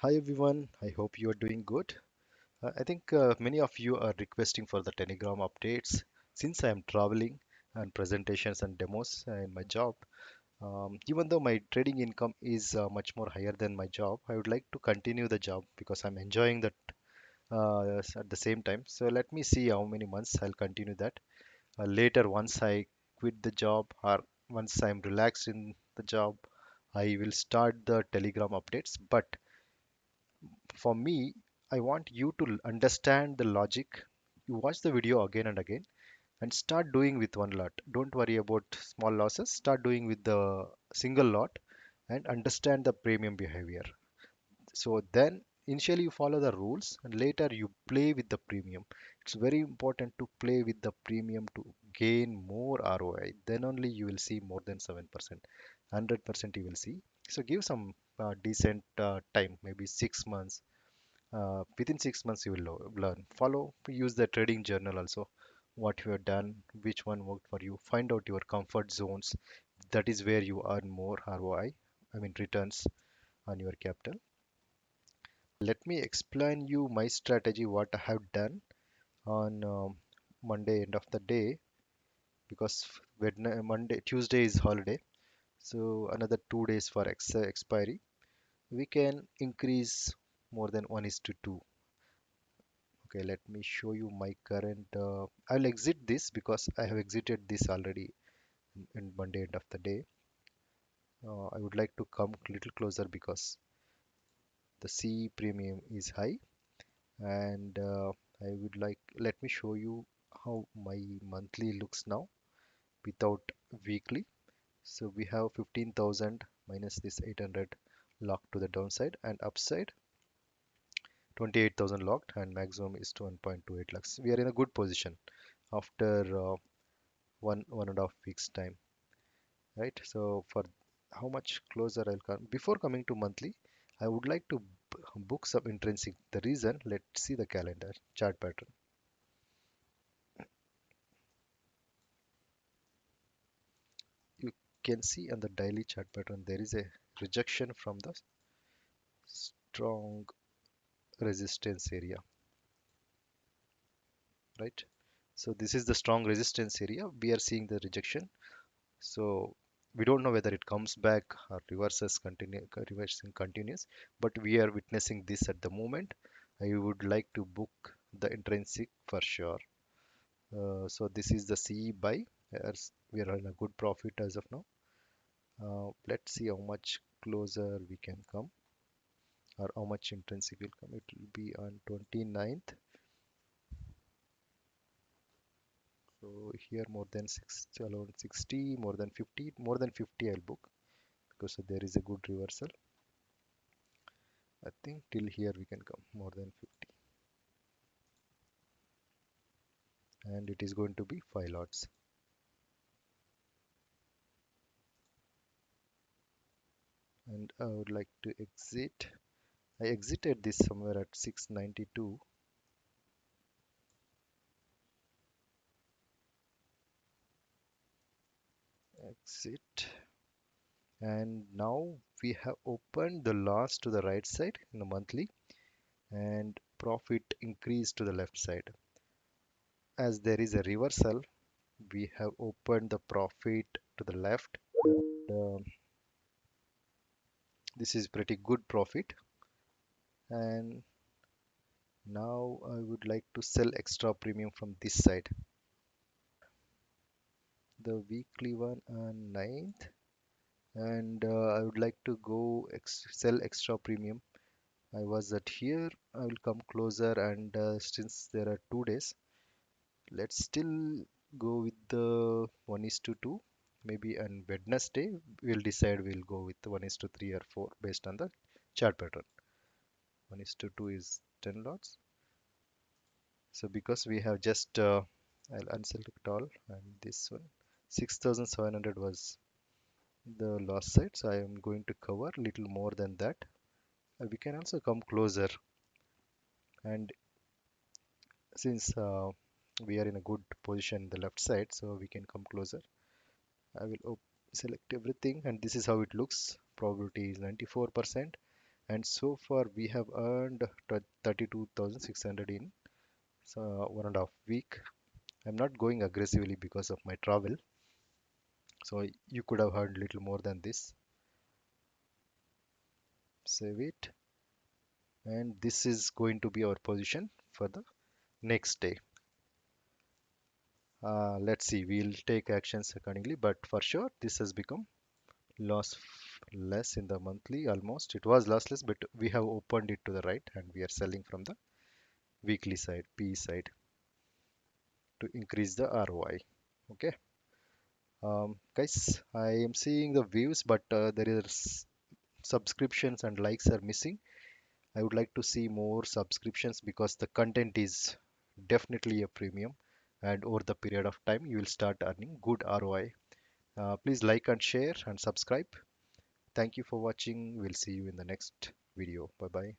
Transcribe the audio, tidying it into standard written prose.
Hi everyone, I hope you are doing good. I think many of you are requesting for the Telegram updates since I am traveling and presentations and demos in my job. Even though my trading income is much more higher than my job, I would like to continue the job because I'm enjoying that at the same time. So let me see how many months I'll continue that. Later, once I quit the job or once I'm relaxed in the job, I will start the Telegram updates. But for me, I want you to understand the logic. You watch the video again and again and start doing with one lot. Don't worry about small losses. Start doing with the single lot and understand the premium behavior. So then initially you follow the rules and later you play with the premium. It's very important to play with the premium to gain more ROI. Then only you will see more than 7%. 100% you will see. So give some decent time, maybe 6 months. Within 6 months you will learn. Follow, use the trading journal also. What you have done, which one worked for you. Find out your comfort zones. That is where you earn more ROI, I mean returns on your capital. Let me explain you my strategy, what I have done on Monday end of the day, because Monday, Tuesday is holiday. So another 2 days for expiry. We can increase more than 1 is to 2. Okay, let me show you my current. I'll exit this because I have exited this already in Monday end of the day. I would like to come a little closer because the C premium is high, and I would like. Let me show you how my monthly looks now without weekly. So we have 15,000 minus this 800 locked to the downside and upside 28,000 locked and maximum is to 1.28 lakhs. We are in a good position after one and a half weeks time, right? So for how much closer I'll come before coming to monthly, I would like to book some intrinsic. The reason, let's see the calendar chart pattern. You can see on the daily chart pattern there is a rejection from the strong resistance area, right? So this is the strong resistance area. We are seeing the rejection. So we don't know whether it comes back or reversing continues, but we are witnessing this at the moment. I would like to book the intrinsic for sure. So this is the CE buy. As we are in a good profit as of now. Let's see how much closer we can come or how much intrinsic will come. It will be on 29th. So here more than 60, around 60, more than 50, more than 50 I'll book because there is a good reversal. I think till here we can come more than 50 and it is going to be 5 lots. And I would like to exit. I exited this somewhere at 692. Exit. And now we have opened the loss to the right side in the monthly and profit increased to the left side. As there is a reversal, we have opened the profit to the left. And, this is pretty good profit. And now I would like to sell extra premium from this side. The weekly one on 9th. And I would like to go sell extra premium. I was at here. I will come closer and since there are 2 days, let's still go with the 1 is to 2. Maybe on Wednesday, we'll decide we'll go with 1 is to 3 or 4 based on the chart pattern. 1 is to 2 is 10 lots. So because we have just, I'll unselect all and this one, 6,700 was the loss side. So I am going to cover little more than that. We can also come closer and since we are in a good position in the left side, so we can come closer. I will select everything and this is how it looks. Probability is 94%. and so far we have earned 32,600 in 1.5 week. I'm not going aggressively because of my travel, so you could have earned little more than this. Save it, and this is going to be our position for the next day. Let's see, we'll take actions accordingly, but for sure this has become loss less in the monthly. Almost it was lossless, but we have opened it to the right and we are selling from the weekly side, PE side, to increase the ROI. Okay, guys, I am seeing the views, but there is subscriptions and likes are missing. I would like to see more subscriptions because the content is definitely a premium, and over the period of time you will start earning good ROI. Please like and share and subscribe. Thank you for watching. We'll see you in the next video. Bye bye.